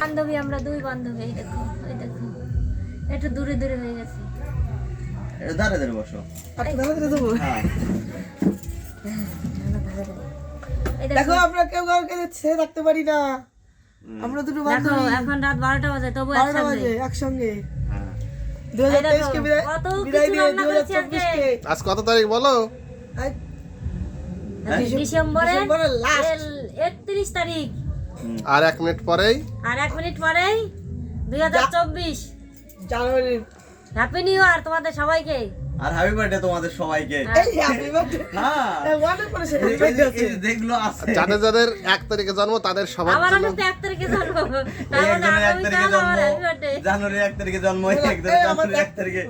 বান্ধবী, আমরা দুই বান্ধবী। এই দেখো, এই দেখো, একটু দূরে দূরে হয়ে গেছে। এটা ধারে ধারে বসো। হ্যাঁ। এই দেখো আমরা কেউ কাউকে ছেড়ে থাকতে পারি না। আমরা দুটো দেখো, বান্ধবী, এখন রাত 12টা বাজে, তবু 12টা একসাথে। বাজে একসঙ্গে। হ্যাঁ। 2023 কে কত বিদায় কিছু দিয়ে রান্না করেছি আজকে। 2024 কে আজ কত তারিখ বলো? ডিসেম্বরের ডিসেম্বরের last। 31 তারিখ। আর 1 মিনিট পরেই আর 1 মিনিট পরেই 2024। জানুয়ারি। হ্যাপি নিউ ইয়ার তোমাদের সবাইকে। আর হ্যাপি বার্থডে তোমাদের সবাইকে। এই হ্যাপি বার্থডে। হ্যাঁ। ওয়ানে করে সে এই যে যেগুলো আছে যাদের যাদের 1 তারিখে জন্ম তাদের সবার আমার জন্য কিন্তু 1 তারিখে জন্ম। এই তার মানে একজনের 1 তারিখে আগামীকাল আমার জন্ম, হ্যাপি বার্থডে। জানুয়ারি 1 তারিখে জন্ম, একজন জানুয়ারি 1 তারিখে,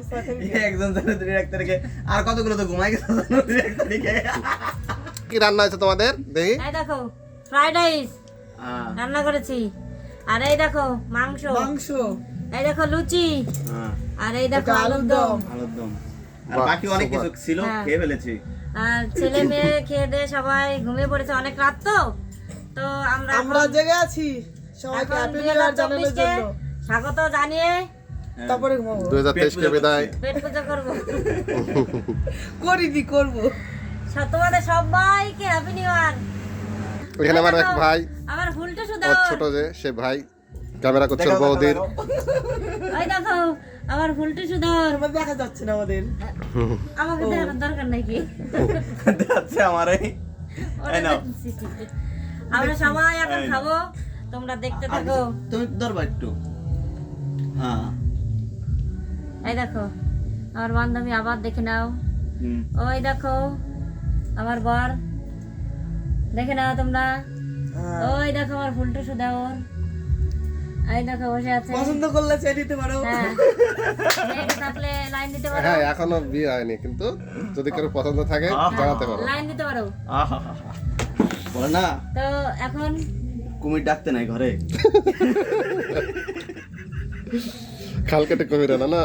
একজন জানুয়ারি 1 তারিখে, আর কতগুলো তো ঘুমাই গেছে জানুয়ারি 1 তারিখে। কি রান্না হয়েছে তোমাদের দেখি? এই দেখো ফ্রাইড রাইস হ্যাঁ। রান্না করেছি। আর এই দেখো মাংস। মাংস। এই দেখো লুচি। হ্যাঁ। আর এই দেখো এটা আলুর দম। আলুর দম। আর বাহ, বাকি অনেক সুপার। কিছু ছিল, হ্যাঁ। খেয়ে ফেলেছি। আর ছেলে মেয়ে খেয়ে দিয়ে সবাই ঘুমিয়ে পড়েছে, অনেক রাত তো। তো আমরা আমরা জেগে আছি সবাইকে হ্যাপি নিউ ইয়ার জানানোর 2024 কে জন্য। স্বাগত জানিয়ে তারপরে ঘুমাবো। 2023 কে বিদায়। পেট পূজা করবো। করিনি করব। তোমাদের সবাইকে হ্যাপি নিউ ইয়ার। এখানে আমার এক ভাই, আমার ফুলটা শুধু ওর ছোট যে সে ভাই ক্যামেরা করছে ওর বৌদির। ওই দেখো আমার ফুলটা শুধু তোমার দেখা যাচ্ছে না আমাদের। আমাকে দেখানোর দরকার নাই কি। আচ্ছা আমার এই ওটা নাও। দেখছি। আমরা সবাই এখন খাবো, তোমরা দেখতে থাকো। তুমি ধরবা একটু। হ্যাঁ। এই দেখো আমার বান্ধবী, আবার দেখে নাও। হুম। ওই দেখো আমার বর, দেখে নাও তোমরা। ওই দেখো আমার ফুলটা শুধু ওর। এই দেখো বসে আছে। পছন্দ করলে চেয়ে নিতে পারো। হ্যাঁ, মেয়েকে থাকলে লাইন দিতে পারো। হ্যাঁ এখনো বিয়ে হয়নি, কিন্তু যদি কারো পছন্দ থাকে জানাতে পারো। লাইন দিতে পারো। আহা বলে না তো এখন কুমির ডাকতে নাই ঘরে। খাল কেটে কবিরা না না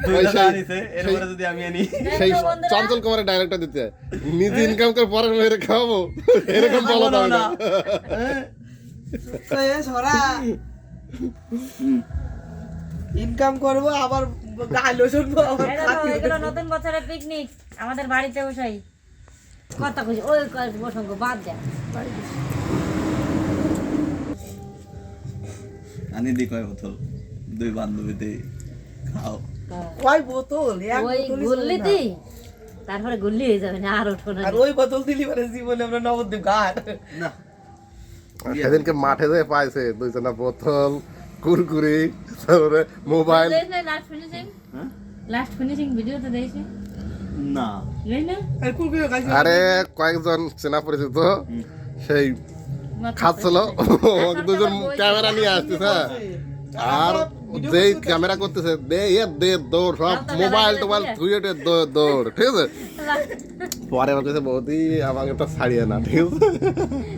দুই ওই দাদা সেই- আনিছে, এরপরে যদি আমি আনি। সেই দেখো বন্ধুরা, চঞ্চল কুমারের ডাইরেক্টর দিতে হয়। নিজে ইনকাম করে পরের মেয়েরে খাওয়াবো, এরকম বলা যাবে না। তো এ সরা ইনকাম করব আবার গাইলো শুনবো আবার এই দেখো এগুলো নতুন বছরের পিকনিক আমাদের বাড়িতে বসাই। কথা খুশি ওই প্রসঙ্গ বাদ দেয়। আনি দি কয় বোতল, দুই বান্ধবীতে খাও। ওই বোতল এক ওই বোতলই গুল্লি চলে না। দিই, তারপরে গুল্লি হয়ে যাবে না, আর উঠবো না। আর ওই বোতল দিলি মানে জীবনে আমরা নবদ্বীপ ঘাট। না সেদিনকে মাঠে যেয়ে পাইছে দুইজনা বোতল, কুরকুরি, তারপরে মোবাইল। লাস্ট ফিনিশিং, হ্যাঁ? লাস্ট ফিনিশিং ভিডিও তো দেখছি না জানি না। আর কুকুরও খাইছে। আরে কয়েকজন চেনা পরিচিত সেই খাচ্ছিল, দুজন ক্যামেরা নিয়ে আসতেছে। আর যেই ক্যামেরা করতেছে দে দে দৌড়, সব মোবাইল টোবাইল ধুয়ে দৌড়, ঠিক আছে। পরে আমার কাছে বৌদি আমাকে তো ছাড়িয়ে না, ঠিক আছে।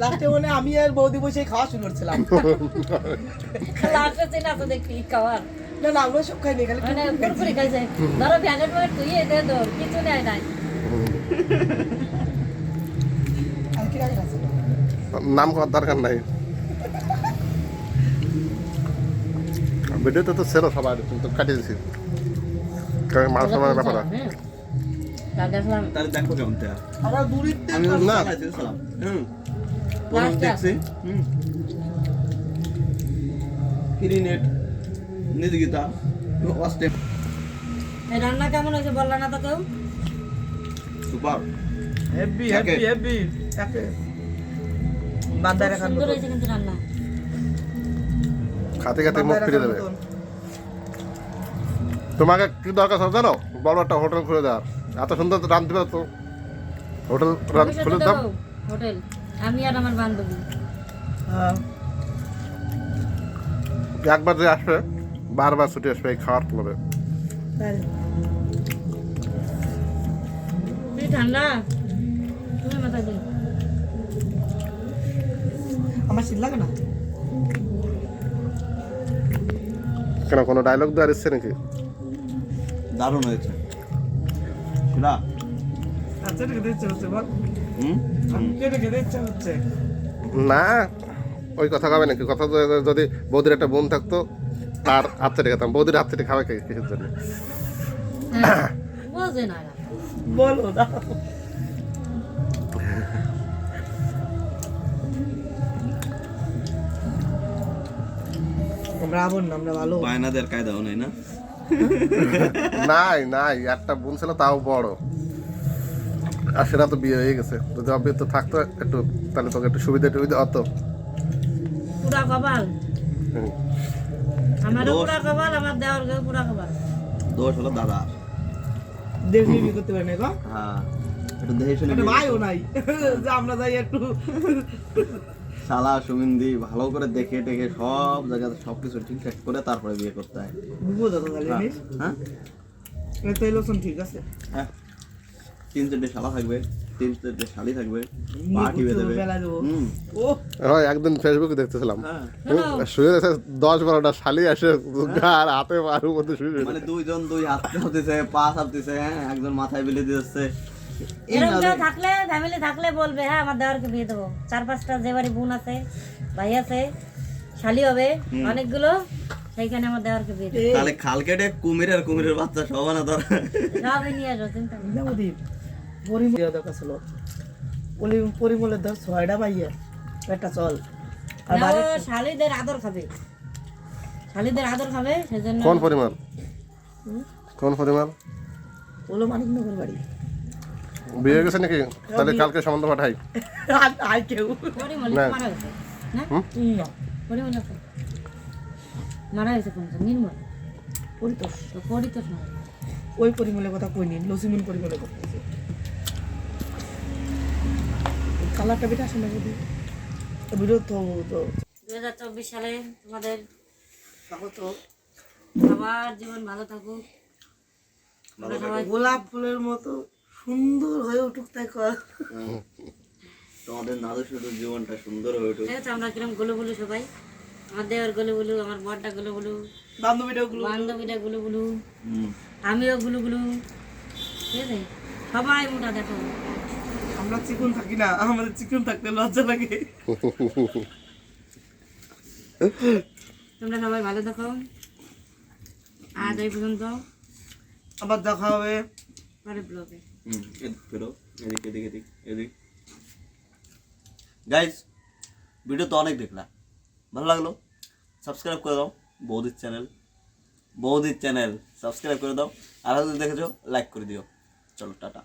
লাস্টে মনে আমি আর বৌদি বসে খাওয়া শুরু করছিলাম। লাস্টে চেনা তো দেখি খাওয়ার না না আমরা সব খাইনি খালি মানে কুরকুরি খাইছে। ধরো প্যাকেট প্যাকেট তুই দে দৌড়, কিছু নেয় নাই। আর কি রাখা আছে? নাম করার দরকার নাই, ভিডিওতে তো ছিল সবাই, কিন্তু কাটিয়ে দিছি কারণ মানুষ আমার ব্যাপার। হুম। তার দেখলাম তাহলে দেখো কেমন তা। আমরা দূরের আমি থেকে না না। সালাম। হুম। পরশ লাস্টটা। দেখছি। হুম। ফ্রি নেট নিদি গীতা ওয়াস্টে এই রান্না কেমন হয়েছে বললা না তো কেউ। সুপার। হেভি হেভি, হেভি একে বান্দারে খান সুন্দর হয়েছে কিন্তু রান্না। খাতে খাতে মুখ ফিরে দেবে। তোমাকে কি দরকার সব জানো? বড় একটা হোটেল খুলে দেওয়ার, এত সুন্দর রাঁধতে পারো তো, হোটেল ভবিষ্যতে খুলে দাও। দেবো হোটেল, আমি আর আমার বান্ধবী। হ্যাঁ একবার যে আসবে বারবার ছুটে আসবে এই খাওয়ার ক্লাবে। তাই তুই ঠান্ডা তুমি মাথা দিন। আমার শীত লাগে না। কেন কোনো ডায়লগ দেওয়ার ইচ্ছে নাকি? দারুণ হয়েছে। শুনা? আচ্ছা এটা খেতে ইচ্ছা হচ্ছে বল। হুম? হুম। এটা খেতে ইচ্ছা হচ্ছে। না ওই কথা খাবে নাকি? কথা যদি বৌদির একটা বোন থাকতো তার হাত থেকে খেতাম, বৌদির হাত থেকে খাবে কিসের জন্য? বোঝে না এরা। বলো না আমরা আমন না, আমরা ভালো। বায়নাদের কায়দাও নাই না? নাই নাই, একটা বোন ছিল তাও বড়, আর সেটা তো বিয়ে হয়ে গেছে। যদি অবিয়ে তো থাকতো একটু, তাহলে তোকে একটু সুবিধা টুবিধা হতো। পুরা কপাল হুম। আমারও পুরা কপাল, আমার দেওয়ার পুরা কপাল। দোষ হলো দাদা। দেখি বিয়ে করতে পারি না গো। হ্যাঁ, একটু দেখে শুনে একটা বিয়ে ভাইও করতে নাই যে আমরা যাই একটু শালা সুমিন্দি ভালো করে দেখে টেকে সব জায়গাতে সবকিছু ঠিকঠাক করে তারপরে বিয়ে করতে হয়। বুঝো তো তাহলে হ্যাঁ, জিনিস হ্যাঁ, তো লোসন ঠিক আছে। হ্যাঁ। 3-4টে শালা থাকবে, 3-4টে শালি থাকবে, নিয়ে পার্টি ঘুরতে বেঁধে বেলা দেবো। হুম, ও হয় একদিন ফেসবুকে দেখতেছিলাম, হ্যাঁ। শুয়ে আছে 10-12টা শালি আসে, আর হাতে পায়ের মধ্যে শুয়ে মানে দুইজন দুই হাত চাপতেছে, পা চাপতেছে, হ্যাঁ, একজন মাথায় বিলে দিচ্ছে। এরকম কেউ থাকলে, ফ্যামিলি থাকলে বলবে, হ্যাঁ আমার দেওয়ারকে বিয়ে দেবো। 4-5টা যে বাড়ি বোন আছে, ভাই আছে, শালি হবে অনেকগুলো, সেইখানে আমার দেওয়ারকে বিয়ে দেবো। তাহলে খাল কেটে কুমির আর কুমিরের বাচ্চা সব না ধর। সবই নিয়ে আসো, চিন্তা নেই। যাবদি পরিমল দরকার ছিল, পরিমলের ধর 6টা পাইয়া একটা চল আর না, ও বাড়ি শালিদের আদর খাবে, শালিদের আদর খাবে, সেজন্য। কোন পরিমাণ? কোন পরিমাণ? ওলো মানিকনগর বাড়ি বিয়ে হয়ে গেছে নাকি? তাহলে কালকে সম্বন্ধ পাঠাই। আর কেউ পরিমল না। মারা গেছে না? না, পরিমল আছে। মারা গেছে কোনটা? নির্মল। পরিতোষ তো পরিতোষ না। ওই পরিমলের কথা কই নি, লসিমন পরিমলের কথা বলছি। কালারটা বেটা আসলে যদি বিরোধ তো 2024 সালে তোমাদের স্বাগত। সবার জীবন ভালো থাকুক। আমরা সবাই গোলাপ ফুলের মতো সুন্দর হয়ে উঠুক, তাই কর। তোমাদের নাদু শুধু জীবনটা সুন্দর হয়ে উঠুক। ঠিক আছে, আমরা কিরম গুলো গুলো সবাই, আমার দেওয়ার গুলো গুলো, আমার বড়টা গুলো গুলো, বান্ধবীটা গুলো বান্ধবীরা গুলো গুলো, হুম। আমিও গুলো গুলো, ঠিক আছে, সবাই মোটা দেখো। আমরা চিকন থাকি না, আমাদের চিকন থাকতে লজ্জা লাগে। তোমরা সবাই ভালো থাকো। আজ এই পর্যন্ত, আবার দেখা হবে। পরে ব্লগে। এদিক ফেরো, এদিক এদিক এদিক এদিক। গাইজ, ভিডিও তো অনেক দেখলা, ভালো লাগলো, সাবস্ক্রাইব করে দাও বৌদির চ্যানেল সাবস্ক্রাইব করে দাও। আর যদি দেখেছো লাইক করে দিও। চলো টাটা।